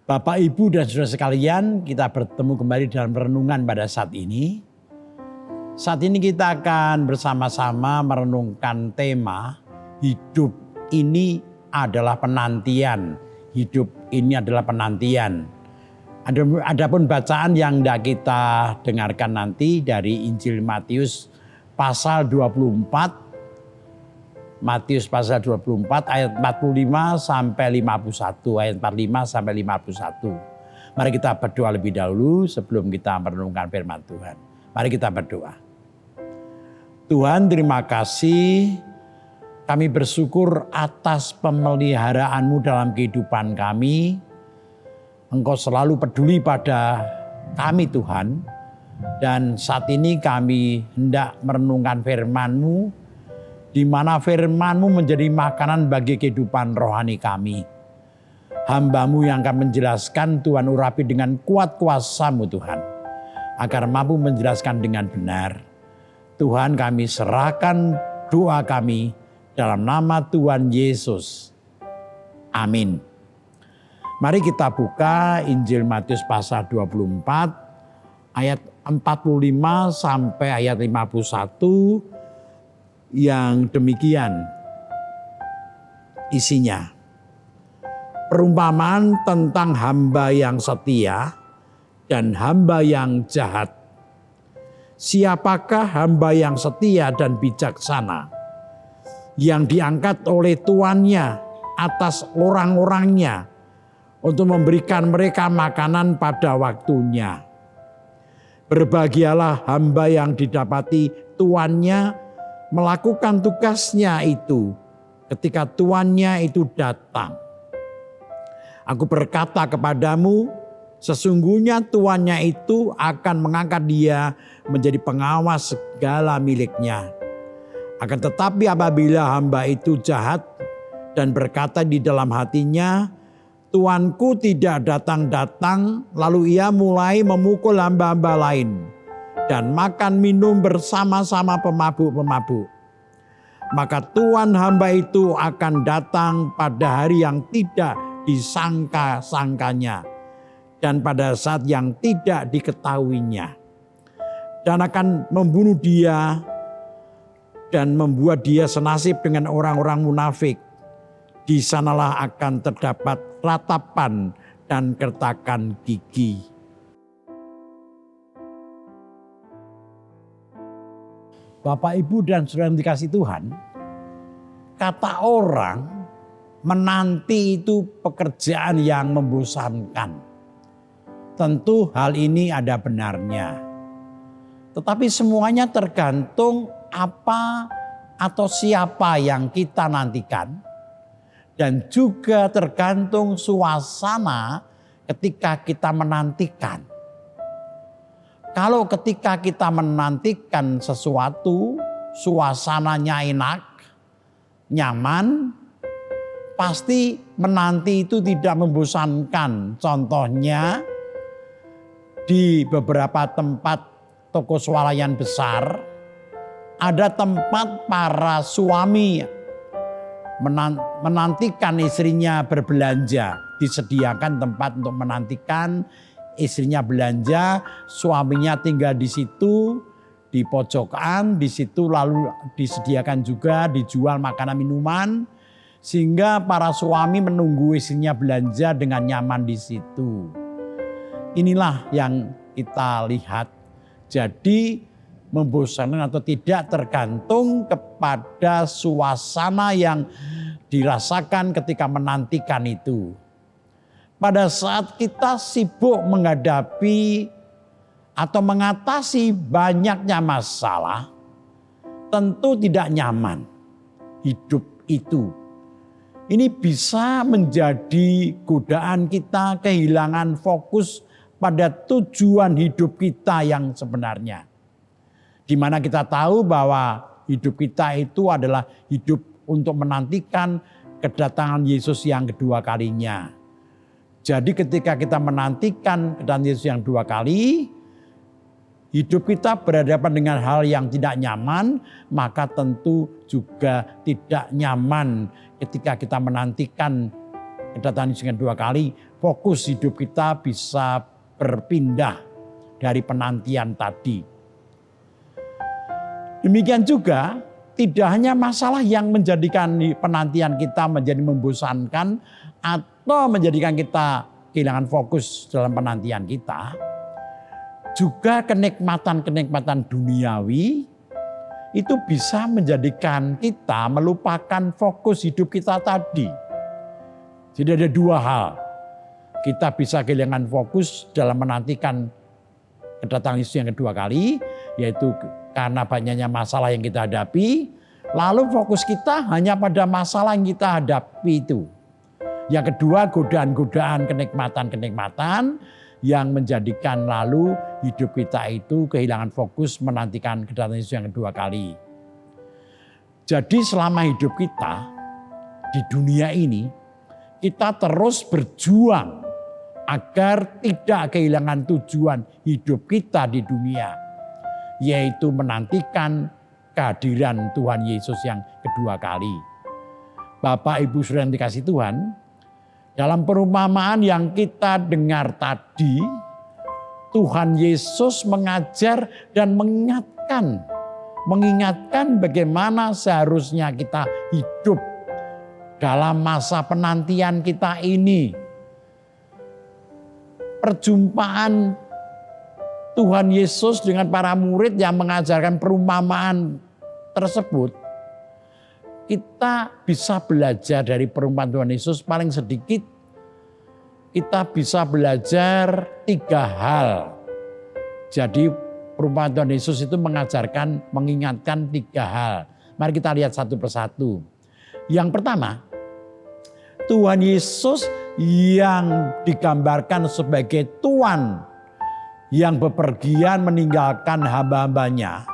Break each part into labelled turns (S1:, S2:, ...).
S1: Bapak, Ibu, dan saudara sekalian, kita bertemu kembali dalam renungan pada saat ini. Saat ini kita akan bersama-sama merenungkan tema hidup ini adalah penantian. Hidup ini adalah penantian. Adapun bacaan yang hendak kita dengarkan nanti dari Injil Matius pasal 24. Matius pasal 24 ayat 45 sampai 51, ayat 45 sampai 51. Mari kita berdoa lebih dahulu sebelum kita merenungkan firman Tuhan. Mari kita berdoa. Tuhan, terima kasih. Kami bersyukur atas pemeliharaan-Mu dalam kehidupan kami. Engkau selalu peduli pada kami, Tuhan. Dan saat ini kami hendak merenungkan firman-Mu, di mana firman-Mu menjadi makanan bagi kehidupan rohani kami. Hamba-Mu yang akan menjelaskan, Tuhan urapi dengan kuat kuasa-Mu Tuhan, agar mampu menjelaskan dengan benar. Tuhan, kami serahkan doa kami dalam nama Tuhan Yesus. Amin. Mari kita buka Injil Matius pasal 24 ayat 45 sampai ayat 51. Yang demikian isinya. Perumpamaan tentang hamba yang setia dan hamba yang jahat. Siapakah hamba yang setia dan bijaksana yang diangkat oleh tuannya atas orang-orangnya untuk memberikan mereka makanan pada waktunya? Berbahagialah hamba yang didapati tuannya melakukan tugasnya itu ketika tuannya itu datang. Aku berkata kepadamu, sesungguhnya tuannya itu akan mengangkat dia menjadi pengawas segala miliknya. Akan tetapi apabila hamba itu jahat dan berkata di dalam hatinya, tuanku tidak datang-datang, lalu ia mulai memukul hamba-hamba lain dan makan minum bersama-sama pemabuk-pemabuk, maka Tuhan hamba itu akan datang pada hari yang tidak disangka-sangkanya dan pada saat yang tidak diketahuinya, dan akan membunuh dia dan membuat dia senasib dengan orang-orang munafik. Di sanalah akan terdapat ratapan dan kertakan gigi. Bapak, Ibu, dan saudara yang dikasihi Tuhan, kata orang menanti itu pekerjaan yang membosankan. Tentu hal ini ada benarnya. Tetapi semuanya tergantung apa atau siapa yang kita nantikan. Dan juga tergantung suasana ketika kita menantikan. Kalau ketika kita menantikan sesuatu, suasananya enak, nyaman, pasti menanti itu tidak membosankan. Contohnya di beberapa tempat toko swalayan besar, ada tempat para suami menantikan istrinya berbelanja. Disediakan tempat untuk menantikan istrinya belanja, suaminya tinggal di situ, di pojokan, di situ lalu disediakan juga dijual makanan minuman, sehingga para suami menunggu istrinya belanja dengan nyaman di situ. Inilah yang kita lihat. Jadi membosankan atau tidak tergantung kepada suasana yang dirasakan ketika menantikan itu. Pada saat kita sibuk menghadapi atau mengatasi banyaknya masalah, tentu tidak nyaman hidup itu. Ini bisa menjadi godaan kita kehilangan fokus pada tujuan hidup kita yang sebenarnya. Di mana kita tahu bahwa hidup kita itu adalah hidup untuk menantikan kedatangan Yesus yang kedua kalinya. Jadi ketika kita menantikan kedatangan Yesus yang dua kali, hidup kita berhadapan dengan hal yang tidak nyaman, maka tentu juga tidak nyaman ketika kita menantikan kedatangan Yesus yang kedua kali, fokus hidup kita bisa berpindah dari penantian tadi. Demikian juga tidak hanya masalah yang menjadikan penantian kita menjadi membosankan atau menjadikan kita kehilangan fokus dalam penantian kita, juga kenikmatan-kenikmatan duniawi itu bisa menjadikan kita melupakan fokus hidup kita tadi. Jadi ada dua hal. Kita bisa kehilangan fokus dalam menantikan kedatangan Yesus yang kedua kali, yaitu karena banyaknya masalah yang kita hadapi, lalu fokus kita hanya pada masalah yang kita hadapi itu. Yang kedua, godaan-godaan, kenikmatan-kenikmatan yang menjadikan lalu hidup kita itu kehilangan fokus menantikan kedatangan Yesus yang kedua kali. Jadi selama hidup kita di dunia ini, kita terus berjuang agar tidak kehilangan tujuan hidup kita di dunia, yaitu menantikan kehadiran Tuhan Yesus yang kedua kali. Bapak Ibu Saudara yang dikasihi Tuhan, dalam perumpamaan yang kita dengar tadi, Tuhan Yesus mengajar dan mengingatkan bagaimana seharusnya kita hidup dalam masa penantian kita ini. Perjumpaan Tuhan Yesus dengan para murid yang mengajarkan perumpamaan tersebut, kita bisa belajar dari perumpamaan Tuhan Yesus paling sedikit. Kita bisa belajar 3 hal. Jadi perumpamaan Tuhan Yesus itu mengingatkan 3 hal. Mari kita lihat satu persatu. Yang pertama, Tuhan Yesus yang digambarkan sebagai Tuhan yang bepergian meninggalkan hamba-hambanya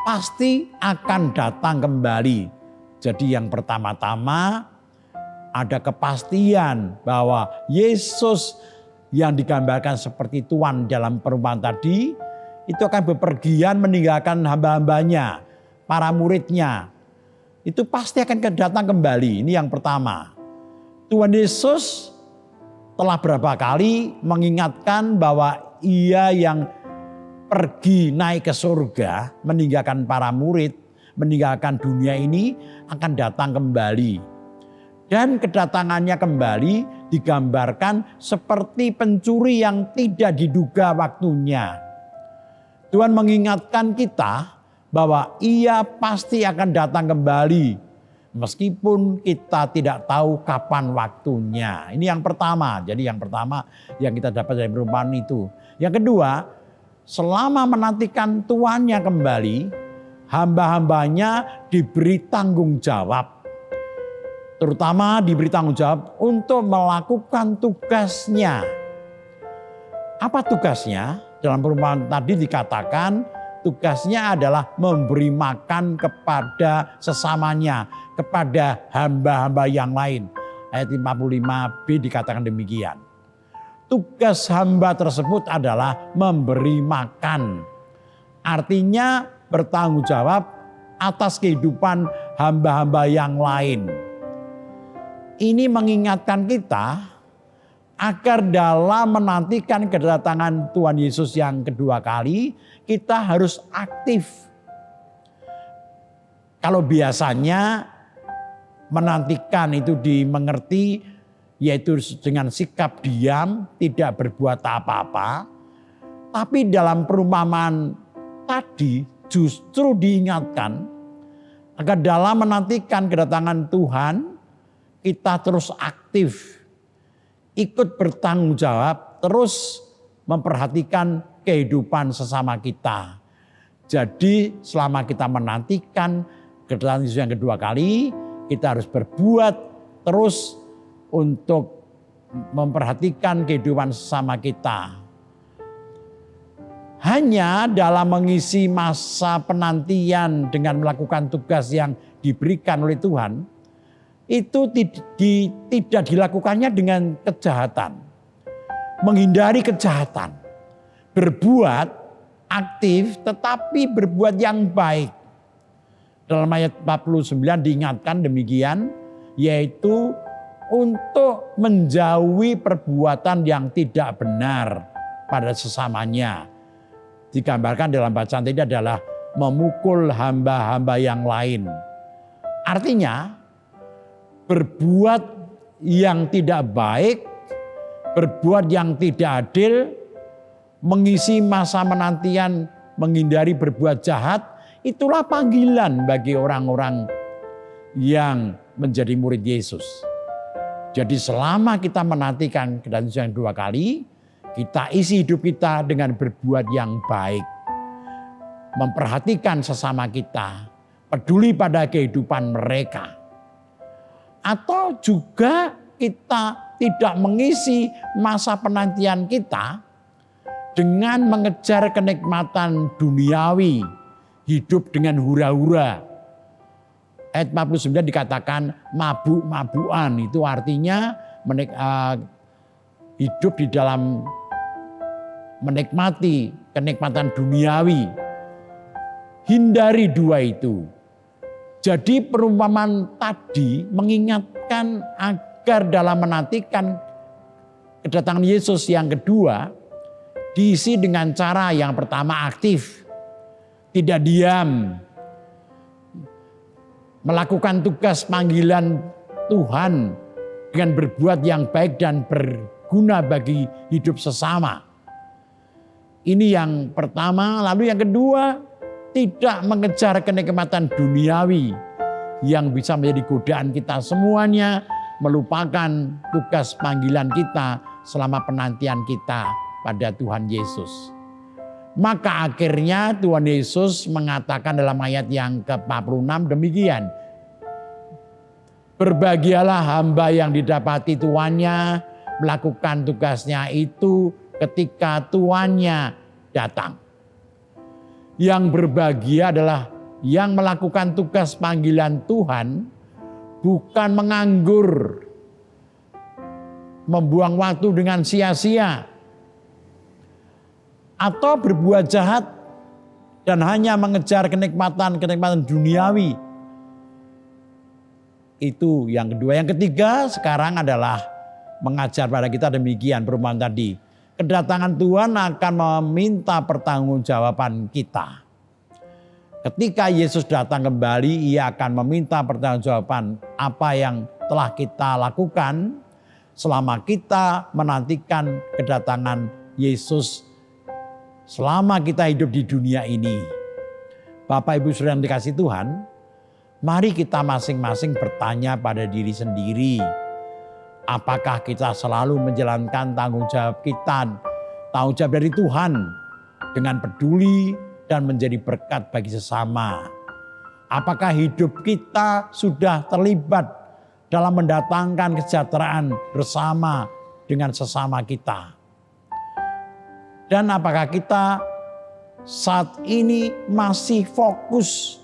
S1: pasti akan datang kembali. Jadi yang pertama-tama ada kepastian bahwa Yesus yang digambarkan seperti Tuhan dalam perumpamaan tadi itu akan bepergian meninggalkan hamba-hambanya, para muridnya. Itu pasti akan datang kembali. Ini yang pertama. Tuhan Yesus telah berapa kali mengingatkan bahwa Ia yang pergi naik ke surga, meninggalkan para murid, meninggalkan dunia ini, akan datang kembali. Dan kedatangannya kembali digambarkan seperti pencuri yang tidak diduga waktunya. Tuhan mengingatkan kita bahwa Ia pasti akan datang kembali, meskipun kita tidak tahu kapan waktunya. Ini yang pertama. Jadi yang pertama yang kita dapat dari perumpamaan itu. Yang kedua, selama menantikan tuannya kembali, hamba-hambanya diberi tanggung jawab. Terutama diberi tanggung jawab untuk melakukan tugasnya. Apa tugasnya? Dalam perumpamaan tadi dikatakan tugasnya adalah memberi makan kepada sesamanya, kepada hamba-hamba yang lain. Ayat 55b dikatakan demikian. Tugas hamba tersebut adalah memberi makan. Artinya bertanggung jawab atas kehidupan hamba-hamba yang lain. Ini mengingatkan kita agar dalam menantikan kedatangan Tuhan Yesus yang kedua kali, kita harus aktif. Kalau biasanya menantikan itu dimengerti yaitu dengan sikap diam, tidak berbuat apa-apa. Tapi dalam perumpamaan tadi justru diingatkan agar dalam menantikan kedatangan Tuhan, kita terus aktif, ikut bertanggung jawab, terus memperhatikan kehidupan sesama kita. Jadi selama kita menantikan kedatangan Yesus yang kedua kali, kita harus berbuat terus untuk memperhatikan kehidupan sesama kita. Hanya dalam mengisi masa penantian dengan melakukan tugas yang diberikan oleh Tuhan, itu tidak dilakukannya dengan kejahatan. Menghindari kejahatan. Berbuat aktif tetapi berbuat yang baik. Dalam ayat 49 diingatkan demikian, yaitu untuk menjauhi perbuatan yang tidak benar pada sesamanya. Digambarkan dalam bacaan tadi adalah memukul hamba-hamba yang lain. Artinya berbuat yang tidak baik, berbuat yang tidak adil, mengisi masa menantian, menghindari berbuat jahat, itulah panggilan bagi orang-orang yang menjadi murid Yesus. Jadi selama kita menantikan kedatangan Yesus yang dua kali, kita isi hidup kita dengan berbuat yang baik. Memperhatikan sesama kita, peduli pada kehidupan mereka. Atau juga kita tidak mengisi masa penantian kita dengan mengejar kenikmatan duniawi, hidup dengan hura-hura. Ayat 49 dikatakan mabuk-mabukan, itu artinya hidup di dalam menikmati kenikmatan duniawi. Hindari dua itu. Jadi perumpamaan tadi mengingatkan agar dalam menantikan kedatangan Yesus yang kedua diisi dengan cara yang pertama aktif, tidak diam, melakukan tugas panggilan Tuhan dengan berbuat yang baik dan berguna bagi hidup sesama. Ini yang pertama. Lalu yang kedua, tidak mengejar kenikmatan duniawi yang bisa menjadi godaan kita semuanya, melupakan tugas panggilan kita selama penantian kita pada Tuhan Yesus. Maka akhirnya Tuhan Yesus mengatakan dalam ayat yang ke-46 demikian. Berbahagialah hamba yang didapati tuannya melakukan tugasnya itu ketika tuannya datang. Yang berbahagia adalah yang melakukan tugas panggilan Tuhan, bukan menganggur, membuang waktu dengan sia-sia, atau berbuat jahat dan hanya mengejar kenikmatan duniawi. Itu yang kedua. Yang ketiga sekarang adalah mengajar pada kita demikian perumpamaan tadi. Kedatangan Tuhan akan meminta pertanggungjawaban kita. Ketika Yesus datang kembali, ia akan meminta pertanggungjawaban apa yang telah kita lakukan selama kita menantikan kedatangan Yesus, selama kita hidup di dunia ini. Bapak Ibu Saudara yang dikasihi Tuhan, mari kita masing-masing bertanya pada diri sendiri. Apakah kita selalu menjalankan tanggung jawab kita, tanggung jawab dari Tuhan dengan peduli dan menjadi berkat bagi sesama? Apakah hidup kita sudah terlibat dalam mendatangkan kesejahteraan bersama dengan sesama kita? Dan apakah kita saat ini masih fokus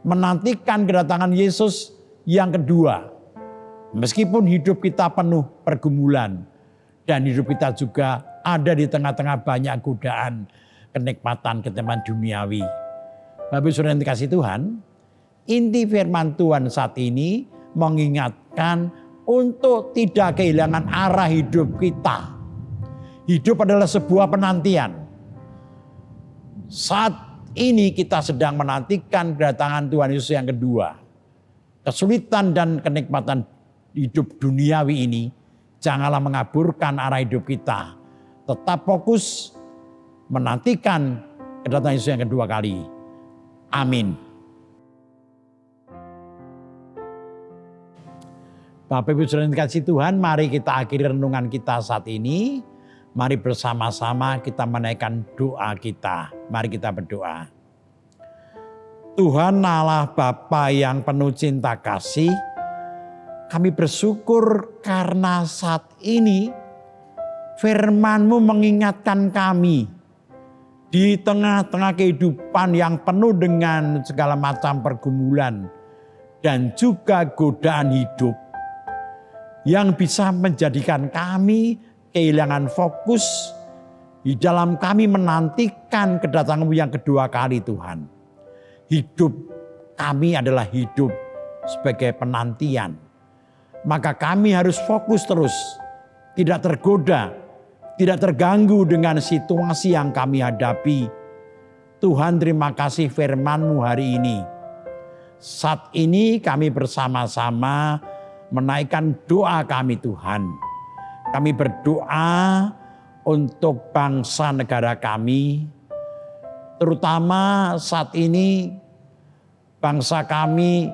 S1: menantikan kedatangan Yesus yang kedua? Meskipun hidup kita penuh pergumulan dan hidup kita juga ada di tengah-tengah banyak godaan kenikmatan duniawi. Bapak Saudara yang dikasihi Tuhan, inti firman Tuhan saat ini mengingatkan untuk tidak kehilangan arah hidup kita. Hidup adalah sebuah penantian. Saat ini kita sedang menantikan kedatangan Tuhan Yesus yang kedua. Kesulitan dan kenikmatan hidup duniawi ini janganlah mengaburkan arah hidup kita. Tetap fokus menantikan kedatangan Yesus yang kedua kali. Amin. Bapak Ibu Saudara yang dikasihi Tuhan, mari kita akhiri renungan kita saat ini. Mari bersama-sama kita menaikkan doa kita. Mari kita berdoa. Tuhan Allah Bapa yang penuh cinta kasih, kami bersyukur karena saat ini firman-Mu mengingatkan kami di tengah-tengah kehidupan yang penuh dengan segala macam pergumulan dan juga godaan hidup yang bisa menjadikan kami kehilangan fokus di dalam kami menantikan kedatangan-Mu yang kedua kali Tuhan. Hidup kami adalah hidup sebagai penantian. maka kami harus fokus terus, tidak tergoda, tidak terganggu dengan situasi yang kami hadapi. Tuhan, terima kasih firman-Mu hari ini. Saat ini kami bersama-sama menaikkan doa kami Tuhan. Kami berdoa untuk bangsa negara kami, terutama saat ini bangsa kami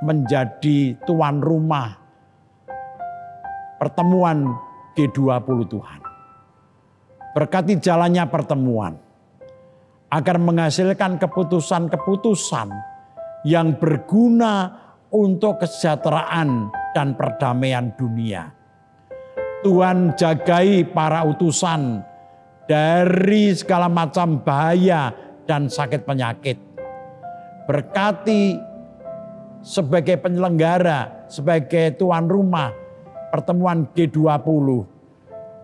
S1: menjadi tuan rumah pertemuan G20 Tuhan. Berkati jalannya pertemuan, agar menghasilkan keputusan-keputusan yang berguna untuk kesejahteraan dan perdamaian dunia. Tuhan, jagai para utusan dari segala macam bahaya dan sakit penyakit. Berkati sebagai penyelenggara, sebagai tuan rumah pertemuan G20,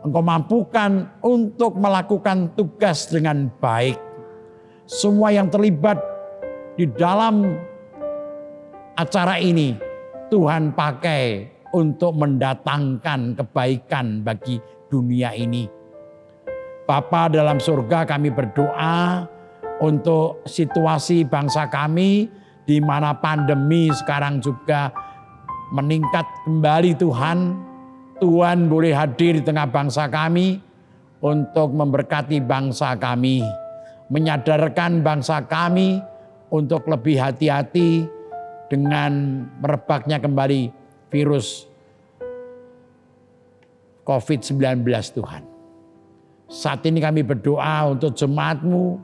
S1: Engkau mampukan untuk melakukan tugas dengan baik. Semua yang terlibat di dalam acara ini, Tuhan pakai untuk mendatangkan kebaikan bagi dunia ini. Bapa dalam surga, kami berdoa untuk situasi bangsa kami di mana pandemi sekarang juga meningkat kembali Tuhan. Tuhan boleh hadir di tengah bangsa kami untuk memberkati bangsa kami, menyadarkan bangsa kami untuk lebih hati-hati dengan merebaknya kembali virus COVID-19 Tuhan. Saat ini kami berdoa untuk jemaat-Mu,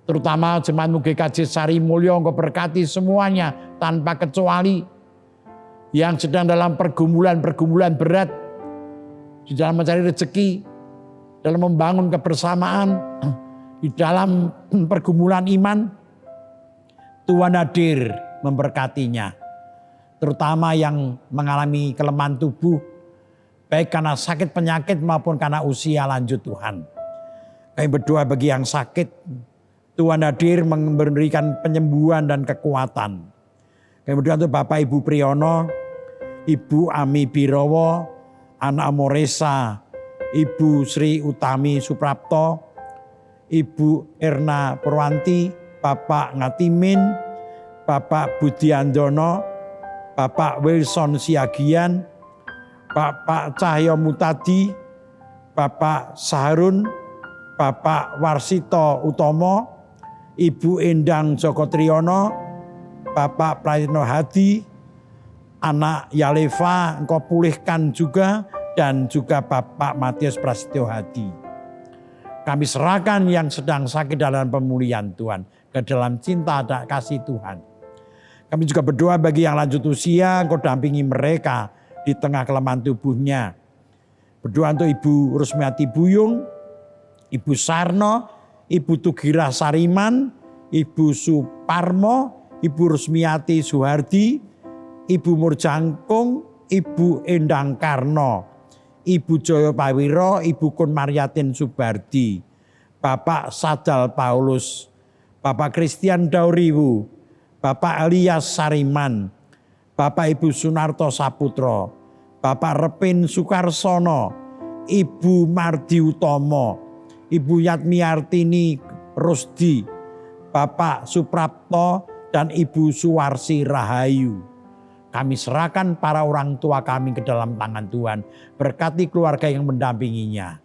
S1: terutama jemaat-Mu GKJ Sari Mulyo, Engkau berkati semuanya tanpa kecuali, yang sedang dalam pergumulan-pergumulan berat, di dalam mencari rezeki, dalam membangun kebersamaan, di dalam pergumulan iman, Tuhan hadir memberkatinya. Terutama yang mengalami kelemahan tubuh, baik karena sakit penyakit maupun karena usia lanjut Tuhan. Kami berdoa bagi yang sakit, Tuhan hadir memberikan penyembuhan dan kekuatan. Kami berdoa untuk Bapak Ibu Priyono, Ibu Ami Birowo, Anak Moresa, Ibu Sri Utami Suprapto, Ibu Erna Purwanti, Bapak Ngatimin, Bapak Budi Andono, Bapak Wilson Siagian, Bapak Cahyo Mutadi, Bapak Saharun, Bapak Warsito Utomo, Ibu Endang Joko Triyono, Bapak Prayitno Hadi, Anak Yaleva Engkau pulihkan juga, dan juga Bapak Matius Prasetyo Hadi. Kami serahkan yang sedang sakit dalam pemulihan Tuhan ke dalam cinta dan kasih Tuhan. Kami juga berdoa bagi yang lanjut usia, Engkau dampingi mereka di tengah kelemahan tubuhnya. Berdoa untuk Ibu Rusmiati Buyung, Ibu Sarno, Ibu Tugira Sariman, Ibu Suparmo, Ibu Rusmiati Suhardi, Ibu Murjangkung, Ibu Endang Karno, Ibu Joyo Pawiro, Ibu Kun Maryatin Subardi, Bapak Sadal Paulus, Bapak Christian Dauriwu, Bapak Elias Sariman, Bapak Ibu Sunarto Saputro, Bapak Repin Sukarsono, Ibu Mardi Utomo, Ibu Yatmiartini Rusdi, Bapak Suprapto, dan Ibu Suwarsi Rahayu. Kami serahkan para orang tua kami ke dalam tangan Tuhan. Berkati keluarga yang mendampinginya.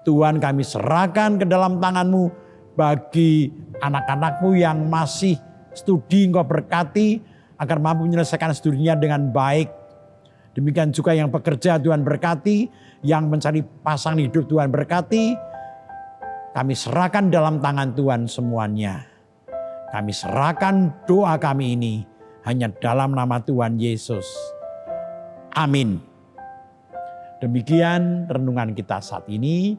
S1: Tuhan, kami serahkan ke dalam tangan-Mu bagi anak-anak-Mu yang masih studi, Engkau berkati agar mampu menyelesaikan studinya dengan baik. Demikian juga yang bekerja Tuhan berkati, yang mencari pasangan hidup Tuhan berkati. Kami serahkan dalam tangan Tuhan semuanya. Kami serahkan doa kami ini hanya dalam nama Tuhan Yesus. Amin. Demikian renungan kita saat ini.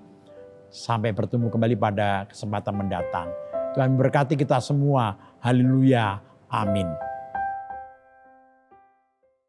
S1: Sampai bertemu kembali pada kesempatan mendatang. Tuhan memberkati kita semua. Haleluya. Amin.